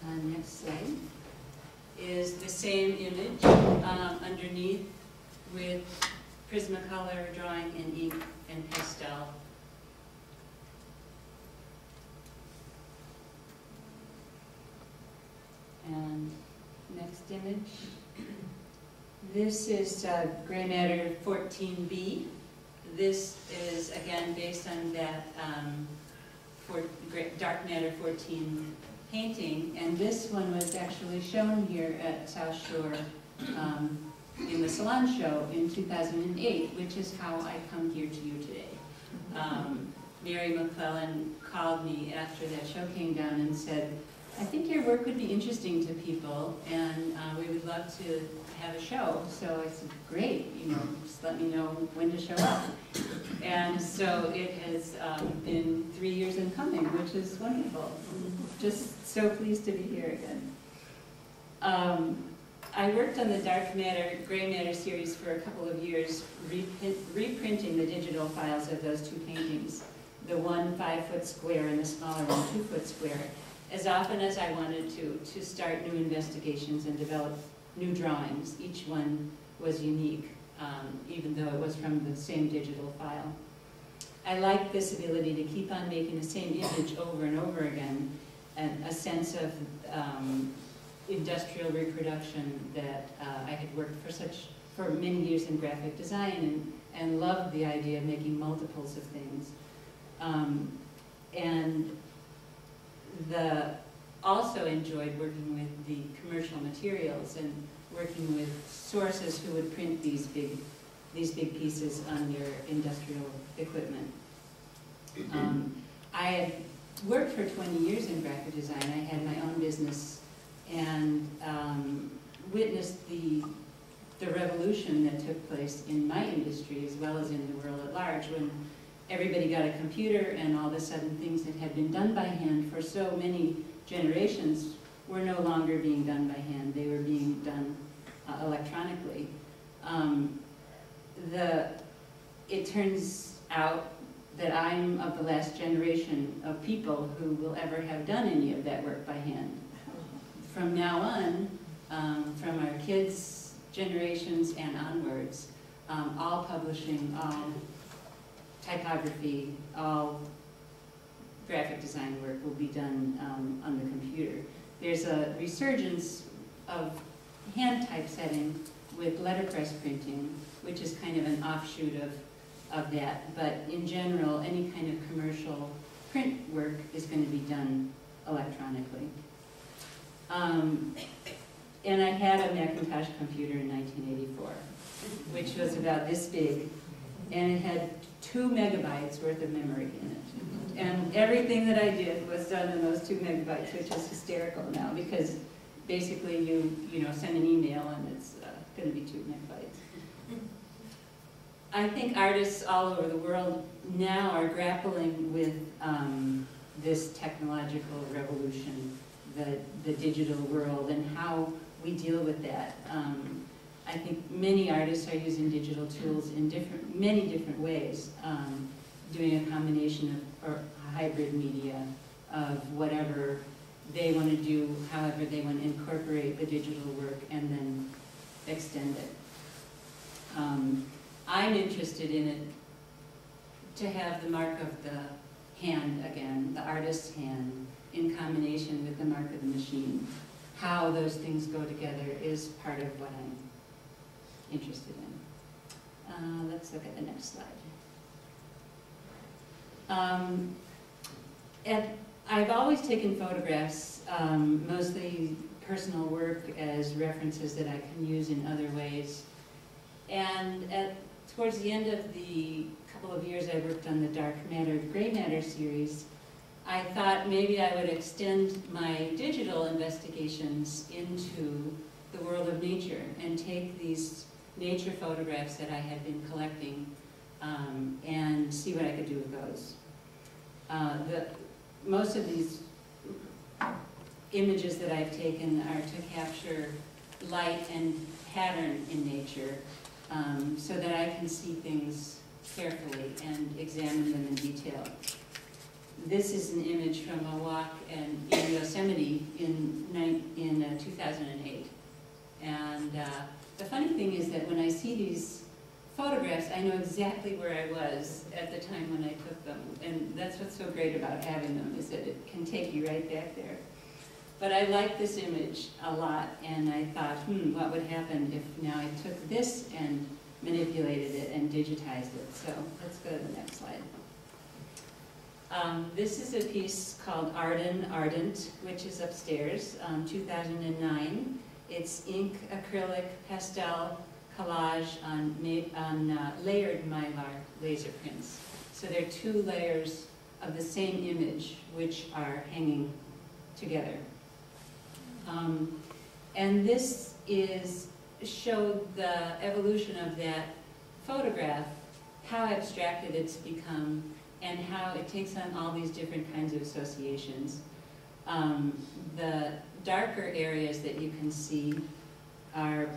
Next slide is the same image underneath with Prismacolor drawing in ink and pastel. And next image. This is gray matter 14B. This is again based on that dark matter 14 painting, and this one was actually shown here at South Shore in the Salon Show in 2008, which is how I come here to you today. Mary McClellan called me after that show came down and said, I think your work would be interesting to people, and we would love to have a show. So I said, great, just let me know when to show up. And so it has been 3 years in coming, which is wonderful. I'm just so pleased to be here again. I worked on the dark matter, gray matter series for a couple of years, reprinting the digital files of those two paintings, the one 5-foot square and the smaller one 2-foot square, as often as I wanted to start new investigations and develop new drawings. Each one was unique, even though it was from the same digital file. I like this ability to keep on making the same image over and over again, and a sense of industrial reproduction that I had worked for many years in graphic design and loved the idea of making multiples of things. And also enjoyed working with the commercial materials and working with sources who would print these big pieces on their industrial equipment. I had worked for 20 years in graphic design. I had my own business and witnessed the revolution that took place in my industry as well as in the world at large when everybody got a computer and all of a sudden things that had been done by hand for so many generations were no longer being done by hand. They were being done electronically. It turns out that I'm of the last generation of people who will ever have done any of that work by hand. From now on, from our kids' generations and onwards, all publishing, all typography, all graphic design work will be done on the computer. There's a resurgence of hand typesetting with letterpress printing, which is kind of an offshoot of that. But in general, any kind of commercial print work is going to be done electronically. And I had a Macintosh computer in 1984, which was about this big, and it had 2 megabytes worth of memory in it. And everything that I did was done in those 2 megabytes, which is hysterical now, because basically you send an email and it's going to be 2 megabytes. I think artists all over the world now are grappling with this technological revolution, the digital world, and how we deal with that. I think many artists are using digital tools in many different ways, doing a combination of or hybrid media of whatever they want to do, however they want to incorporate the digital work and then extend it. I'm interested in it to have the mark of the hand again, the artist's hand, in combination with the mark of the machine. How those things go together is part of what I'm interested in. Let's look at the next slide. And I've always taken photographs, mostly personal work, as references that I can use in other ways. And towards the end of the couple of years I worked on the dark matter, gray matter series, I thought maybe I would extend my digital investigations into the world of nature and take these nature photographs that I had been collecting and see what I could do with those. Most of these images that I've taken are to capture light and pattern in nature so that I can see things carefully and examine them in detail. this is an image from a walk in Yosemite in 2008. And the funny thing is that when I see these photographs, I know exactly where I was at the time when I took them. And that's what's so great about having them, is that it can take you right back there. But I like this image a lot, and I thought, what would happen if now I took this and manipulated it and digitized it? So let's go to the next slide. This is a piece called Ardent, which is upstairs, 2009. It's ink, acrylic, pastel, collage on layered mylar laser prints. So there are 2 layers of the same image which are hanging together. And this showed the evolution of that photograph, how abstracted it's become, and how it takes on all these different kinds of associations. The darker areas that you can see are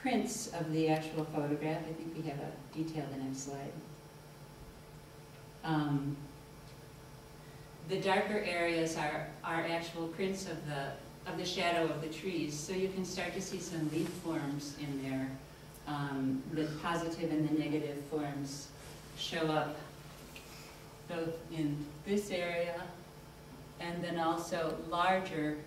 prints of the actual photograph. I think we have a detail in the next slide. The darker areas are actual prints of the shadow of the trees. So you can start to see some leaf forms in there. The positive and the negative forms show up both in this area and then also larger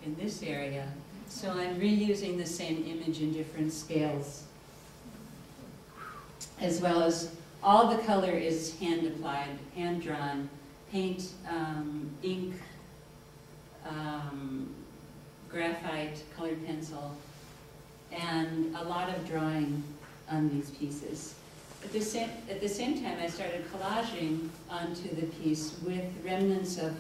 in this area. So I'm reusing the same image in different scales, as well as all the color is hand applied, hand drawn, paint, ink, graphite, colored pencil, and a lot of drawing on these pieces. At the same time, I started collaging onto the piece with remnants of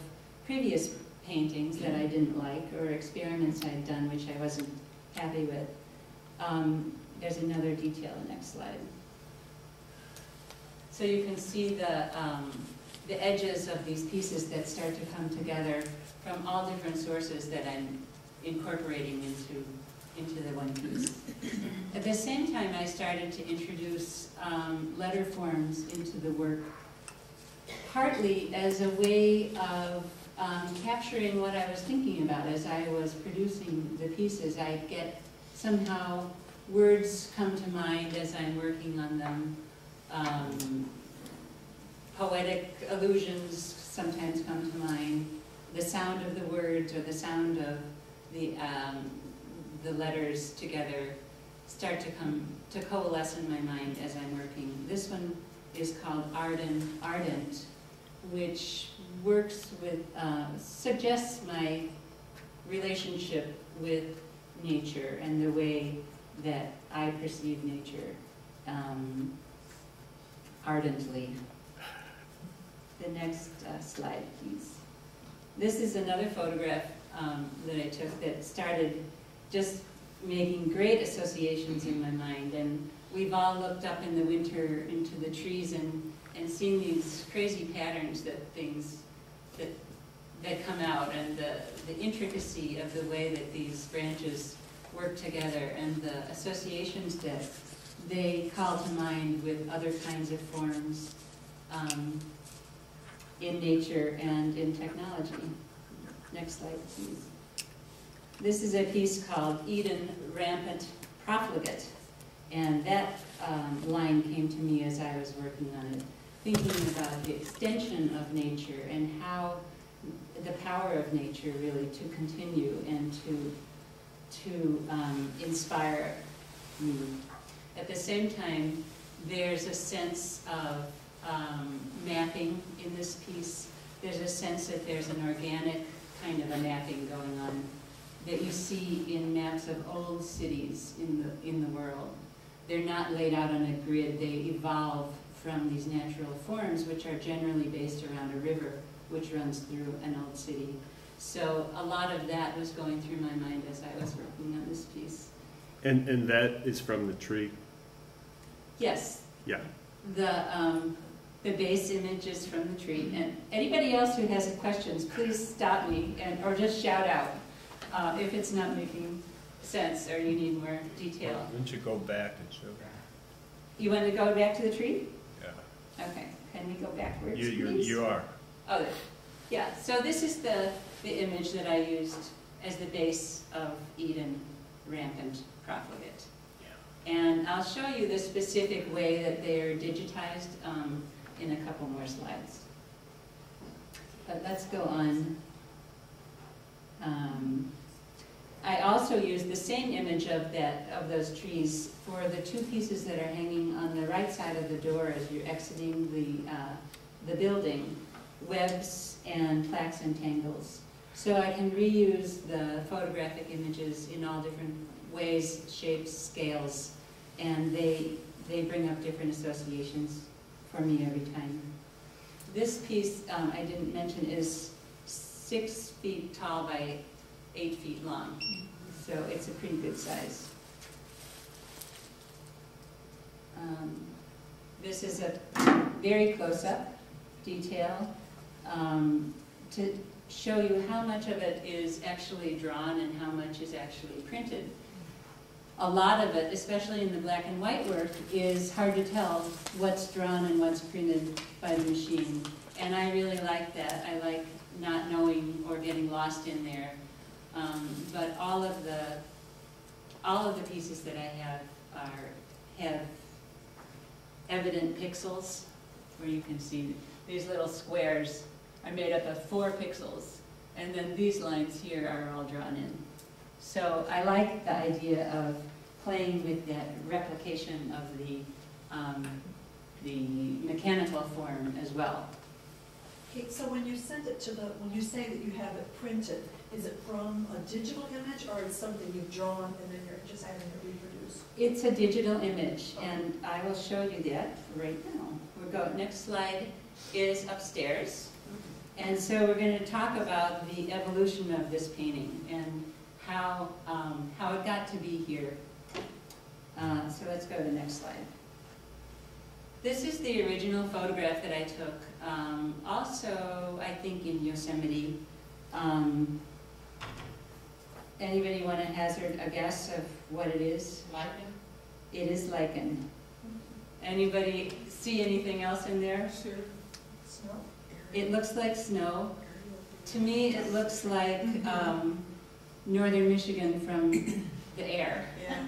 previous paintings that I didn't like, or experiments I'd done which I wasn't happy with. There's another detail in the next slide. So you can see the edges of these pieces that start to come together from all different sources that I'm incorporating into the one piece. At the same time, I started to introduce letter forms into the work, partly as a way of capturing what I was thinking about as I was producing the pieces. I get somehow words come to mind as I'm working on them. Poetic allusions sometimes come to mind. The sound of the words or the sound of the letters together start to coalesce in my mind as I'm working. This one is called Ardent, which works with, suggests my relationship with nature and the way that I perceive nature ardently. The next slide, please. This is another photograph that I took that started just making great associations in my mind. And we've all looked up in the winter into the trees and seen these crazy patterns that come out, and the intricacy of the way that these branches work together and the associations that they call to mind with other kinds of forms in nature and in technology. Next slide, please. This is a piece called Eden Rampant Profligate, and that line came to me as I was working on it, thinking about the extension of nature and how the power of nature really to continue and to inspire me. At the same time, there's a sense of mapping in this piece. There's a sense that there's an organic kind of a mapping going on that you see in maps of old cities in the world. They're not laid out on a grid. They evolve from these natural forms, which are generally based around a river, which runs through an old city. So a lot of that was going through my mind as I was working on this piece. And that is from the tree? Yes. Yeah. The base image is from the tree. And anybody else who has questions, please stop me or just shout out if it's not making sense or you need more detail. Why don't you go back and show that? You want to go back to the tree? Yeah. Okay. Can we go backwards, please? You are. Oh, there. Yeah, so this is the image that I used as the base of Eden, rampant profligate. And I'll show you the specific way that they are digitized in a couple more slides. But let's go on. I also used the same image of those trees for the two pieces that are hanging on the right side of the door as you're exiting the building, webs and plaques and tangles. So I can reuse the photographic images in all different ways, shapes, scales, and they bring up different associations for me every time. This piece, I didn't mention, is 6 feet tall by 8 feet long, so it's a pretty good size. This is a very close-up detail to show you how much of it is actually drawn and how much is actually printed. A lot of it, especially in the black and white work, is hard to tell what's drawn and what's printed by the machine. And I really like that. I like not knowing or getting lost in there. But all of the pieces that I have evident pixels, where you can see these little squares are made up of 4 pixels, and then these lines here are all drawn in. So I like the idea of playing with that replication of the mechanical form as well. Okay, so when you send it to when you say that you have it printed, is it from a digital image or it's something you've drawn and then you're just having it reproduced? It's a digital image, and I will show you that right now. We'll go, next slide is upstairs. And so we're going to talk about the evolution of this painting and how it got to be here. So let's go to the next slide. This is the original photograph that I took, also I think in Yosemite. Anybody want to hazard a guess of what it is? Lichen? It is lichen. Anybody see anything else in there? Sure. Snow? It looks like snow. To me, it looks like northern Michigan from the air. Yeah.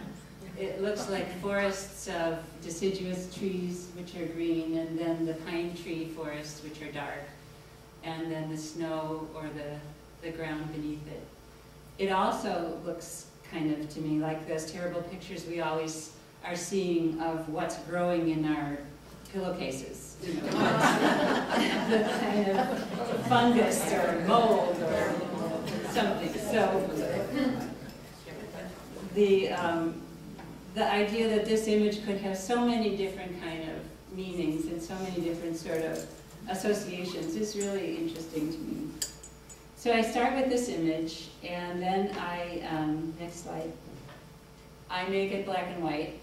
It looks like forests of deciduous trees, which are green, and then the pine tree forests, which are dark, and then the snow or the ground beneath it. It also looks kind of, to me, like those terrible pictures we always are seeing of what's growing in our pillowcases. You know, the kind of fungus or mold or something. So the idea that this image could have so many different kind of meanings and so many different sort of associations is really interesting to me. So I start with this image, and then next slide, I make it black and white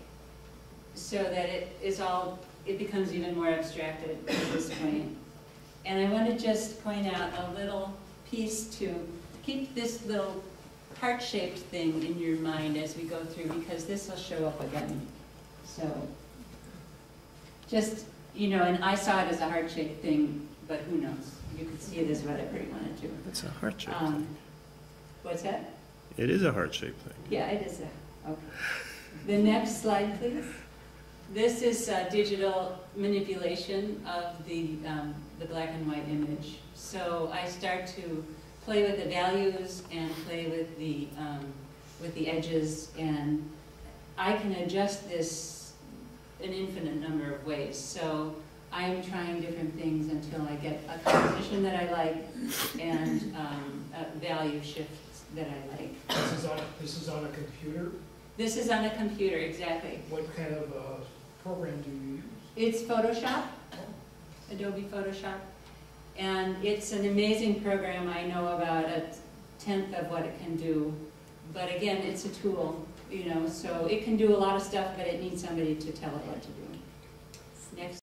so that it becomes even more abstracted at this point. And I want to just point out a little piece to keep this little heart-shaped thing in your mind as we go through, because this will show up again. So just, you know, and I saw it as a heart-shaped thing, but who knows? You could see it as whatever you wanted to. It's a heart-shaped thing. What's that? It is a heart-shaped thing. Yeah, it is. Okay. The next slide, please. This is digital manipulation of the black and white image. So I start to play with the values and play with the edges, and I can adjust this an infinite number of ways. So I'm trying different things until I get a composition that I like and value shifts that I like. This is on a computer? This is on a computer, exactly. What kind of program do you use? It's Photoshop, Adobe Photoshop. And it's an amazing program. I know about 1/10 of what it can do. But again, it's a tool, you know, so it can do a lot of stuff, but it needs somebody to tell it what to do. Next.